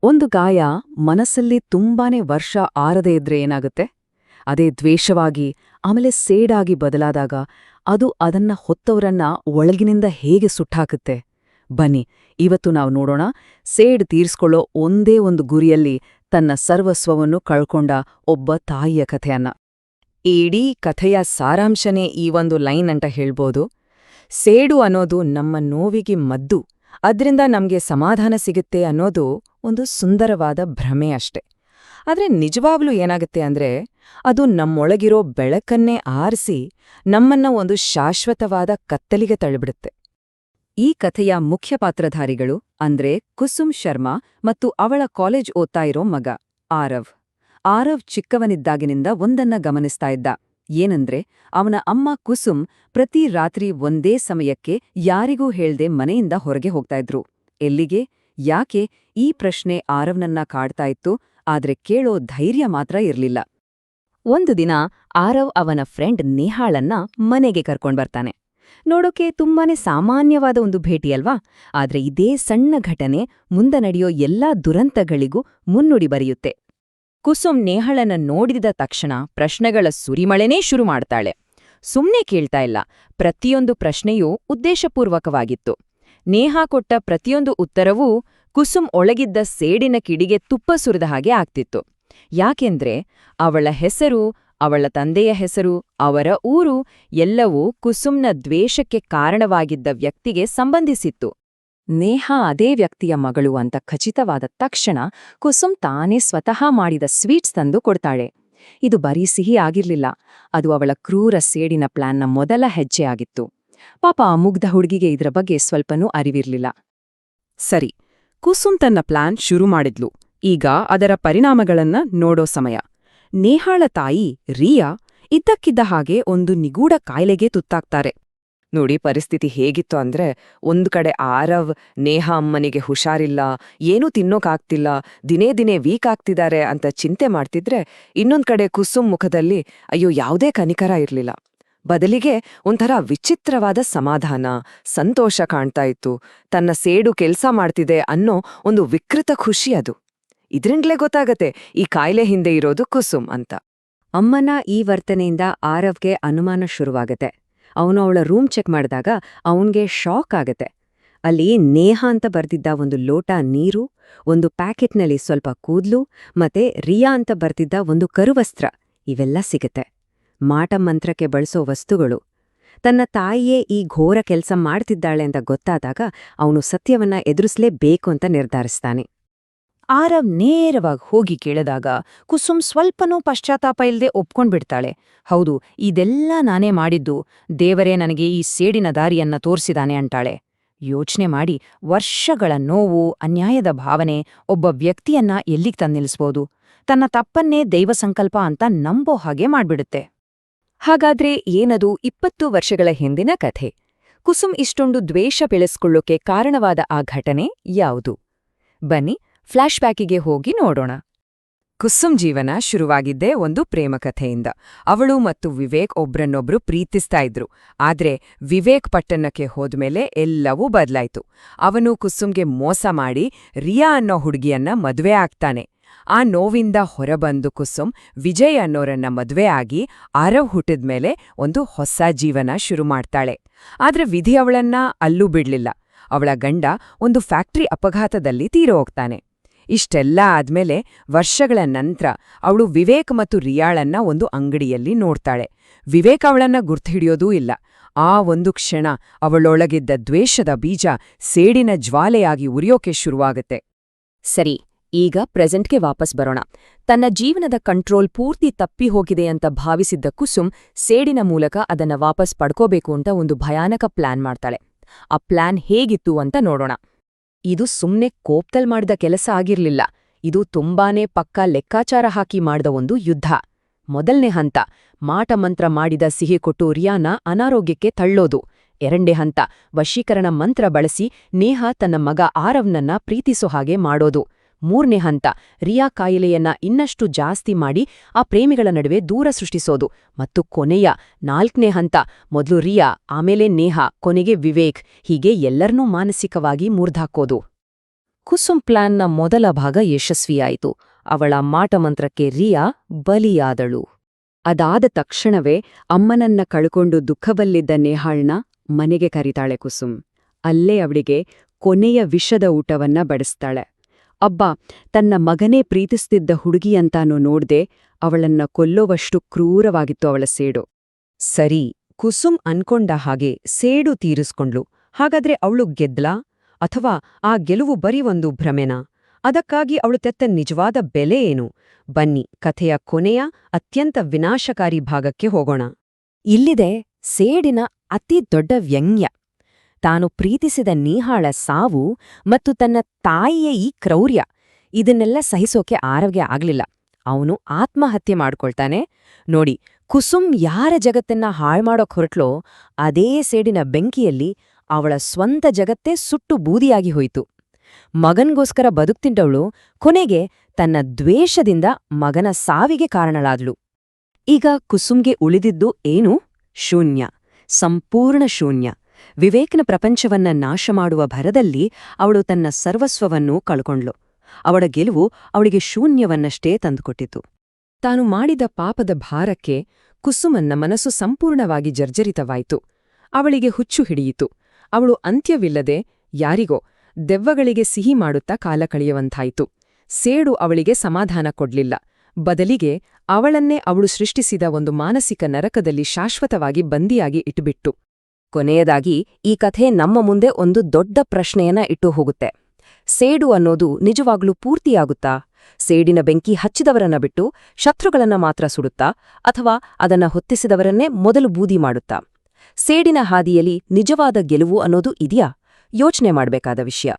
ಒಂದು ಗಾಯ ಮನಸ್ಸಲ್ಲಿ ತುಂಬಾನೇ ವರ್ಷ ಆರದೇ ಇದ್ರೆ ಏನಾಗುತ್ತೆ? ಅದೇ ದ್ವೇಷವಾಗಿ ಆಮೇಲೆ ಸೇಡಾಗಿ ಬದಲಾದಾಗ ಅದು ಅದನ್ನ ಹೊತ್ತವರನ್ನ ಒಳಗಿನಿಂದ ಹೇಗೆ ಸುಟ್ಟಾಕುತ್ತೆ? ಬನ್ನಿ, ಇವತ್ತು ನಾವು ನೋಡೋಣ ಸೇಡ್ ತೀರ್ಸ್ಕೊಳ್ಳೋ ಒಂದೇ ಒಂದು ಗುರಿಯಲ್ಲಿ ತನ್ನ ಸರ್ವಸ್ವವನ್ನು ಕಳ್ಕೊಂಡ ಒಬ್ಬ ತಾಯಿಯ ಕಥೆಯನ್ನ. ಈ ಇಡೀ ಕಥೆಯ ಸಾರಾಂಶನೇ ಈ ಒಂದು ಲೈನ್ ಅಂತ ಹೇಳ್ಬೋದು. ಸೇಡು ಅನ್ನೋದು ನಮ್ಮ ನೋವಿಗೆ ಮದ್ದು, ಅದ್ರಿಂದ ನಮ್ಗೆ ಸಮಾಧಾನ ಸಿಗುತ್ತೆ ಅನ್ನೋದು ಒಂದು ಸುಂದರವಾದ ಭ್ರಮೆ ಅಷ್ಟೆ. ಆದ್ರೆ ನಿಜವಾಗ್ಲೂ ಏನಾಗುತ್ತೆ ಅಂದ್ರೆ ಅದು ನಮ್ಮೊಳಗಿರೋ ಬೆಳಕನ್ನೇ ಆರಿಸಿ ನಮ್ಮನ್ನ ಒಂದು ಶಾಶ್ವತವಾದ ಕತ್ತಲಿಗೆ ತಳ್ಳಿಬಿಡುತ್ತೆ. ಈ ಕಥೆಯ ಮುಖ್ಯ ಪಾತ್ರಧಾರಿಗಳು ಅಂದ್ರೆ ಕುಸುಮ್ ಶರ್ಮಾ ಮತ್ತು ಅವಳ ಕಾಲೇಜ್ ಓದ್ತಾ ಇರೋ ಮಗ ಆರವ್. ಆರವ್ ಚಿಕ್ಕವನಿದ್ದಾಗಿನಿಂದ ಒಂದನ್ನ ಗಮನಿಸ್ತಾ ಇದ್ದ. ಏನಂದ್ರೆ ಅವನ ಅಮ್ಮ ಕುಸುಮ್ ಪ್ರತಿ ರಾತ್ರಿ ಒಂದೇ ಸಮಯಕ್ಕೆ ಯಾರಿಗೂ ಹೇಳ್ದೆ ಮನೆಯಿಂದ ಹೊರಗೆ ಹೋಗ್ತಾ ಇದ್ರು. ಎಲ್ಲಿಗೆ, ಯಾಕೆ? ಈ ಪ್ರಶ್ನೆ ಆರವ್ನನ್ನ ಕಾಡ್ತಾ ಇತ್ತು, ಆದ್ರೆ ಕೇಳೋ ಧೈರ್ಯ ಮಾತ್ರ ಇರ್ಲಿಲ್ಲ. ಒಂದು ದಿನ ಆರವ್ ಅವನ ಫ್ರೆಂಡ್ ನೇಹಾಳನ್ನ ಮನೆಗೆ ಕರ್ಕೊಂಡ್ಬರ್ತಾನೆ. ನೋಡೋಕೆ ತುಂಬಾನೇ ಸಾಮಾನ್ಯವಾದ ಒಂದು ಭೇಟಿಯಲ್ವಾ? ಆದ್ರೆ ಇದೇ ಸಣ್ಣ ಘಟನೆ ಮುಂದೆ ನಡೆಯೋ ಎಲ್ಲಾ ದುರಂತಗಳಿಗೂ ಮುನ್ನುಡಿ ಬರೆಯುತ್ತೆ. ಕುಸುಮ್ ನೇಹಳನ್ನ ನೋಡಿದ ತಕ್ಷಣ ಪ್ರಶ್ನೆಗಳ ಸುರಿಮಳೆನೇ ಶುರು ಮಾಡ್ತಾಳೆ. ಸುಮ್ನೆ ಕೇಳ್ತಾ ಇಲ್ಲ, ಪ್ರತಿಯೊಂದು ಪ್ರಶ್ನೆಯೂ ಉದ್ದೇಶಪೂರ್ವಕವಾಗಿತ್ತು. ನೇಹಾ ಕೊಟ್ಟ ಪ್ರತಿಯೊಂದು ಉತ್ತರವೂ ಕುಸುಮ್ ಒಳಗಿದ್ದ ಸೇಡಿನ ಕಿಡಿಗೆ ತುಪ್ಪ ಸುರಿದ ಹಾಗೆ ಆಗ್ತಿತ್ತು. ಯಾಕೆಂದ್ರೆ ಅವಳ ಹೆಸರು, ಅವಳ ತಂದೆಯ ಹೆಸರು, ಅವರ ಊರು ಎಲ್ಲವೂ ಕುಸುಮ್ನ ದ್ವೇಷಕ್ಕೆ ಕಾರಣವಾಗಿದ್ದ ವ್ಯಕ್ತಿಗೆ ಸಂಬಂಧಿಸಿತ್ತು. ನೇಹಾ ಅದೇ ವ್ಯಕ್ತಿಯ ಮಗಳು ಅಂತ ಖಚಿತವಾದ ತಕ್ಷಣ ಕುಸುಮ್ ತಾನೇ ಸ್ವತಃ ಮಾಡಿದ ಸ್ವೀಟ್ಸ್ ತಂದು ಕೊಡ್ತಾಳೆ. ಇದು ಬರೀ ಸಿಹಿ ಆಗಿರ್ಲಿಲ್ಲ, ಅದು ಅವಳ ಕ್ರೂರ ಸೇಡಿನ ಪ್ಲಾನ್ನ ಮೊದಲ ಹೆಜ್ಜೆ ಆಗಿತ್ತು. ಪಾಪ ಆ ಮುಗ್ಧ ಹುಡುಗಿಗೆ ಇದರ ಬಗ್ಗೆ ಸ್ವಲ್ಪನೂ ಅರಿವಿರ್ಲಿಲ್ಲ. ಸರಿ, ಕುಸುಮ್ ತನ್ನ ಪ್ಲಾನ್ ಶುರು ಮಾಡಿದ್ಲು. ಈಗ ಅದರ ಪರಿಣಾಮಗಳನ್ನ ನೋಡೋ ಸಮಯ. ನೇಹಾಳ ತಾಯಿ ರಿಯಾ ಇದ್ದಕ್ಕಿದ್ದ ಹಾಗೆ ಒಂದು ನಿಗೂಢ ಕಾಯಿಲೆಗೆ ತುತ್ತಾಗ್ತಾರೆ. ನೋಡಿ ಪರಿಸ್ಥಿತಿ ಹೇಗಿತ್ತು ಅಂದ್ರೆ, ಒಂದು ಕಡೆ ಆರವ್ ನೇಹಾ ಅಮ್ಮನಿಗೆ ಹುಷಾರಿಲ್ಲ, ಏನೂ ತಿನ್ನೋಕಾಗ್ತಿಲ್ಲ, ದಿನೇ ದಿನೇ ವೀಕ್ ಆಗ್ತಿದ್ದಾರೆ ಅಂತ ಚಿಂತೆ ಮಾಡ್ತಿದ್ರೆ, ಇನ್ನೊಂದ್ ಕಡೆ ಕುಸುಮ್ ಮುಖದಲ್ಲಿ ಅಯ್ಯೋ ಯಾವುದೇ ಕನಿಕರ ಇರ್ಲಿಲ್ಲ. ಬದಲಿಗೆ ಒಂಥರ ವಿಚಿತ್ರವಾದ ಸಮಾಧಾನ, ಸಂತೋಷ ಕಾಣ್ತಾ ಇತ್ತು. ತನ್ನ ಸೇಡು ಕೆಲ್ಸ ಮಾಡ್ತಿದೆ ಅನ್ನೋ ಒಂದು ವಿಕೃತ ಖುಷಿ ಅದು. ಇದ್ರಿಂದಲೇ ಗೊತ್ತಾಗತ್ತೆ ಈ ಕಾಯಿಲೆ ಹಿಂದೆ ಇರೋದು ಕುಸುಮ್ ಅಂತ. ಅಮ್ಮನ ಈ ವರ್ತನೆಯಿಂದ ಆರವ್ಗೆ ಅನುಮಾನ ಶುರುವಾಗತ್ತೆ. ಅವನು ಅವಳ ರೂಮ್ ಚೆಕ್ ಮಾಡಿದಾಗ ಅವನ್ಗೆ ಶಾಕ್ ಆಗತ್ತೆ. ಅಲ್ಲಿ ನೇಹಾ ಅಂತ ಬರ್ತಿದ್ದ ಒಂದು ಲೋಟ ನೀರು, ಒಂದು ಪ್ಯಾಕೆಟ್ನಲ್ಲಿ ಸ್ವಲ್ಪ ಕೂದ್ಲು, ಮತ್ತೆ ರಿಯಾ ಅಂತ ಬರ್ತಿದ್ದ ಒಂದು ಕರುವಸ್ತ್ರ ಇವೆಲ್ಲ ಸಿಗತ್ತೆ. ಮಾಟ ಮಂತ್ರಕ್ಕೆ ಬಳಸೋ ವಸ್ತುಗಳು. ತನ್ನ ತಾಯಿಯೇ ಈ ಘೋರ ಕೆಲಸ ಮಾಡ್ತಿದ್ದಾಳೆ ಅಂತ ಗೊತ್ತಾದಾಗ ಅವನು ಸತ್ಯವನ್ನ ಎದುರಿಸಲೇಬೇಕು ಅಂತ ನಿರ್ಧರಿಸ್ತಾನೆ. ಆರವ್ ನೇರವಾಗಿ ಹೋಗಿ ಕೇಳಿದಾಗ ಕುಸುಮ್ ಸ್ವಲ್ಪನೂ ಪಶ್ಚಾತ್ತಾಪ ಇಲ್ಲದೆ ಒಪ್ಕೊಂಡ್ಬಿಡ್ತಾಳೆ. ಹೌದು, ಇದೆಲ್ಲ ನಾನೇ ಮಾಡಿದ್ದು, ದೇವರೇ ನನಗೆ ಈ ಸೇಡಿನ ದಾರಿಯನ್ನ ತೋರಿಸಿದಾನೆ ಅಂತಾಳೆ. ಯೋಚನೆ ಮಾಡಿ, ವರ್ಷಗಳ ನೋವು, ಅನ್ಯಾಯದ ಭಾವನೆ ಒಬ್ಬ ವ್ಯಕ್ತಿಯನ್ನ ಎಲ್ಲಿಗೆ ತಂದಿಳಿಸ್ಬೋದು? ತನ್ನ ತಪ್ಪನ್ನೇ ದೈವ ಸಂಕಲ್ಪ ಅಂತ ನಂಬೋ ಹಾಗೆ ಮಾಡ್ಬಿಡುತ್ತೆ. ಹಾಗಾದ್ರೆ ಏನದು 20 ವರ್ಷಗಳ ಹಿಂದಿನ ಕಥೆ? ಕುಸುಮ್ ಇಷ್ಟೊಂದು ದ್ವೇಷ ಬೆಳೆಸ್ಕೊಳ್ಳೋಕೆ ಕಾರಣವಾದ ಆ ಘಟನೆ ಯಾವುದು? ಬನ್ನಿ ಫ್ಲಾಶ್ ಬ್ಯಾಕಿಗೆ ಹೋಗಿ ನೋಡೋಣ. ಕುಸುಮ್ ಜೀವನ ಶುರುವಾಗಿದ್ದೇ ಒಂದು ಪ್ರೇಮಕಥೆಯಿಂದ. ಅವಳು ಮತ್ತು ವಿವೇಕ್ ಒಬ್ರನ್ನೊಬ್ರು ಪ್ರೀತಿಸ್ತಾ ಇದ್ರು. ಆದ್ರೆ ವಿವೇಕ್ ಪಟ್ಟಣಕ್ಕೆ ಹೋದ್ಮೇಲೆ ಎಲ್ಲವೂ ಬದ್ಲಾಯ್ತು. ಅವನು ಕುಸುಮ್ಗೆ ಮೋಸ ಮಾಡಿ ರಿಯಾ ಅನ್ನೋ ಹುಡುಗಿಯನ್ನ ಮದ್ವೆ ಆಗ್ತಾನೆ. ಆ ನೋವಿಂದ ಹೊರಬಂದು ಕುಸುಮ್ ವಿಜಯ್ ಅನ್ನೋರನ್ನ ಮದ್ವೆ ಆಗಿ ಆರವ್ ಹುಟ್ಟಿದ್ಮೇಲೆ ಒಂದು ಹೊಸ ಜೀವನ ಶುರು ಮಾಡ್ತಾಳೆ. ಆದ್ರೆ ವಿಧಿ ಅವಳನ್ನ ಅಲ್ಲೂ ಬಿಡ್ಲಿಲ್ಲ. ಅವಳ ಗಂಡ ಒಂದು ಫ್ಯಾಕ್ಟ್ರಿ ಅಪಘಾತದಲ್ಲಿ ತೀರೋಗ್ತಾನೆ. ಇಷ್ಟೆಲ್ಲ ಆದ್ಮೇಲೆ ವರ್ಷಗಳ ನಂತರ ಅವಳು ವಿವೇಕ್ ಮತ್ತು ರಿಯಾಳನ್ನ ಒಂದು ಅಂಗಡಿಯಲ್ಲಿ ನೋಡ್ತಾಳೆ. ವಿವೇಕ್ ಅವಳನ್ನ ಗುರ್ತಿಡಿಯೋದೂ ಇಲ್ಲ. ಆ ಒಂದು ಕ್ಷಣ ಅವಳೊಳಗಿದ್ದ ದ್ವೇಷದ ಬೀಜ ಸೇಡಿನ ಜ್ವಾಲೆಯಾಗಿ ಉರಿಯೋಕೆ ಶುರುವಾಗತ್ತೆ. ಸರಿ, ಈಗ ಪ್ರೆಸೆಂಟ್ಗೆ ವಾಪಸ್ ಬರೋಣ. ತನ್ನ ಜೀವನದ ಕಂಟ್ರೋಲ್ ಪೂರ್ತಿ ತಪ್ಪಿ ಹೋಗಿದೆ ಅಂತ ಭಾವಿಸಿದ್ದ ಕುಸುಮ್ ಸೇಡಿನ ಮೂಲಕ ಅದನ್ನ ವಾಪಸ್ ಪಡ್ಕೋಬೇಕು ಅಂತ ಒಂದು ಭಯಾನಕ ಪ್ಲಾನ್ ಮಾಡ್ತಾಳೆ. ಆ ಪ್ಲಾನ್ ಹೇಗಿತ್ತು ಅಂತ ನೋಡೋಣ. ಇದು ಸುಮ್ನೆ ಕೋಪ್ತಲ್ ಮಾಡಿದ ಕೆಲಸ ಆಗಿರ್ಲಿಲ್ಲ. ಇದು ತುಂಬಾನೇ ಪಕ್ಕಾ ಲೆಕ್ಕಾಚಾರ ಹಾಕಿ ಮಾಡಿದ ಒಂದು ಯುದ್ಧ. ಮೊದಲನೇ ಹಂತ, ಮಾಟಮಂತ್ರ ಮಾಡಿದ ಸಿಹಿ ಕೊಟ್ಟು ರಿಯಾನ ಅನಾರೋಗ್ಯಕ್ಕೆ ತಳ್ಳೋದು. ಎರಡನೇ ಹಂತ, ವಶೀಕರಣ ಮಂತ್ರ ಬಳಸಿ ನೇಹಾ ತನ್ನ ಮಗ ಆರವ್ನನ್ನ ಪ್ರೀತಿಸೋ ಹಾಗೆ ಮಾಡೋದು. ಮೂರನೇ ಹಂತ, ರಿಯಾ ಕಾಯಿಲೆಯನ್ನ ಇನ್ನಷ್ಟು ಜಾಸ್ತಿ ಮಾಡಿ ಆ ಪ್ರೇಮಿಗಳ ನಡುವೆ ದೂರ ಸೃಷ್ಟಿಸೋದು. ಮತ್ತು ಕೊನೆಯ 4ನೇ ಹಂತ, ಮೊದಲು ರಿಯಾ, ಆಮೇಲೆ ನೇಹಾ, ಕೊನೆಗೆ ವಿವೇಕ್, ಹೀಗೆ ಎಲ್ಲರನ್ನೂ ಮಾನಸಿಕವಾಗಿ ಮುರ್ದಾಕೋದು. ಕುಸುಮ್ ಪ್ಲಾನ್ನ ಮೊದಲ ಭಾಗ ಯಶಸ್ವಿಯಾಯಿತು. ಅವಳ ಮಾಟಮಂತ್ರಕ್ಕೆ ರಿಯಾ ಬಲಿಯಾದಳು. ಅದಾದ ತಕ್ಷಣವೇ ಅಮ್ಮನನ್ನ ಕಳ್ಕೊಂಡು ದುಃಖದಲ್ಲಿದ್ದ ನೇಹಾಳ್ನ ಮನೆಗೆ ಕರೀತಾಳೆ ಕುಸುಮ್. ಅಲ್ಲೇ ಅವಳಿಗೆ ಕೊನೆಯ ವಿಷದ ಊಟವನ್ನ ಬಡಿಸ್ತಾಳೆ. ಅಬ್ಬಾ, ತನ್ನ ಮಗನೇ ಪ್ರೀತಿಸ್ತಿದ್ದ ಹುಡುಗಿಯಂತಾನು ನೋಡ್ದೆ ಅವಳನ್ನ ಕೊಲ್ಲೋವಷ್ಟು ಕ್ರೂರವಾಗಿತ್ತು ಅವಳ ಸೇಡು. ಸರಿ, ಕುಸುಮ್ ಅನ್ಕೊಂಡ ಹಾಗೆ ಸೇಡು ತೀರಿಸ್ಕೊಂಡ್ಲು. ಹಾಗಾದ್ರೆ ಅವಳು ಗೆದ್ಲಾ? ಅಥವಾ ಆ ಗೆಲುವು ಬರೀ ಒಂದು ಭ್ರಮೆನಾ? ಅದಕ್ಕಾಗಿ ಅವಳು ತೆತ್ತ ನಿಜವಾದ ಬೆಲೆ ಏನು? ಬನ್ನಿ, ಕಥೆಯ ಕೊನೆಯ ಅತ್ಯಂತ ವಿನಾಶಕಾರಿ ಭಾಗಕ್ಕೆ ಹೋಗೋಣ. ಇಲ್ಲಿದೆ ಸೇಡಿನ ಅತಿ ದೊಡ್ಡ ವ್ಯಂಗ್ಯ. ತಾನು ಪ್ರೀತಿಸಿದ ನೇಹಾಳ ಸಾವು ಮತ್ತು ತನ್ನ ತಾಯಿಯ ಈ ಕ್ರೌರ್ಯ, ಇದನ್ನೆಲ್ಲ ಸಹಿಸೋಕೆ ಆರವ್ಗೆ ಆಗ್ಲಿಲ್ಲ. ಅವನು ಆತ್ಮಹತ್ಯೆ ಮಾಡ್ಕೊಳ್ತಾನೆ. ನೋಡಿ, ಕುಸುಮ್ ಯಾರ ಜಗತ್ತನ್ನ ಹಾಳ್ಮಾಡೋಕ್ ಹೊರಟ್ಲೋ ಅದೇ ಸೇಡಿನ ಬೆಂಕಿಯಲ್ಲಿ ಅವಳ ಸ್ವಂತ ಜಗತ್ತೇ ಸುಟ್ಟು ಬೂದಿಯಾಗಿ ಹೋಯಿತು. ಮಗನ್ಗೋಸ್ಕರ ಬದುಕ್ತಿದ್ದವಳು ಕೊನೆಗೆ ತನ್ನ ದ್ವೇಷದಿಂದ ಮಗನ ಸಾವಿಗೆ ಕಾರಣಳಾದ್ಳು. ಈಗ ಕುಸುಮ್ಗೆ ಉಳಿದಿದ್ದು ಏನು? ಶೂನ್ಯ, ಸಂಪೂರ್ಣ ಶೂನ್ಯ. ವಿವೇಕನ ಪ್ರಪಂಚವನ್ನ ನಾಶ ಮಾಡುವ ಭರದಲ್ಲಿ ಅವಳು ತನ್ನ ಸರ್ವಸ್ವವನ್ನೂ ಕಳ್ಕೊಂಡ್ಳು. ಅವಳ ಗೆಲುವು ಅವಳಿಗೆ ಶೂನ್ಯವನ್ನಷ್ಟೇ ತಂದುಕೊಟ್ಟಿತು. ತಾನು ಮಾಡಿದ ಪಾಪದ ಭಾರಕ್ಕೆ ಕುಸುಮನ್ನ ಮನಸ್ಸು ಸಂಪೂರ್ಣವಾಗಿ ಜರ್ಜರಿತವಾಯಿತು. ಅವಳಿಗೆ ಹುಚ್ಚು ಹಿಡಿಯಿತು. ಅವಳು ಅಂತ್ಯವಿಲ್ಲದೆ ಯಾರಿಗೋ ದೆವ್ವಗಳಿಗೆ ಸಿಹಿ ಮಾಡುತ್ತಾ ಕಾಲ ಕಳೆಯುವಂತಾಯಿತು. ಸೇಡು ಅವಳಿಗೆ ಸಮಾಧಾನ ಕೊಡ್ಲಿಲ್ಲ. ಬದಲಿಗೆ ಅವಳನ್ನೇ ಅವಳು ಸೃಷ್ಟಿಸಿದ ಒಂದು ಮಾನಸಿಕ ನರಕದಲ್ಲಿ ಶಾಶ್ವತವಾಗಿ ಬಂದಿಯಾಗಿ ಇಟ್ಟುಬಿಟ್ಟು. ಕೊನೆಯದಾಗಿ ಈ ಕಥೆ ನಮ್ಮ ಮುಂದೆ ಒಂದು ದೊಡ್ಡ ಪ್ರಶ್ನೆಯನ್ನ ಇಟ್ಟು ಹೋಗುತ್ತೆ. ಸೇಡು ಅನ್ನೋದು ನಿಜವಾಗ್ಲೂ ಪೂರ್ತಿಯಾಗುತ್ತಾ? ಸೇಡಿನ ಬೆಂಕಿ ಹಚ್ಚಿದವರನ್ನ ಬಿಟ್ಟು ಶತ್ರುಗಳನ್ನ ಮಾತ್ರ ಸುಡುತ್ತಾ? ಅಥವಾ ಅದನ್ನ ಹೊತ್ತಿಸಿದವರನ್ನೇ ಮೊದಲು ಬೂದಿ ಮಾಡುತ್ತಾ? ಸೇಡಿನ ಹಾದಿಯಲ್ಲಿ ನಿಜವಾದ ಗೆಲುವು ಅನ್ನೋದು ಇದೆಯಾ? ಯೋಚನೆ ಮಾಡ್ಬೇಕಾದ ವಿಷಯ.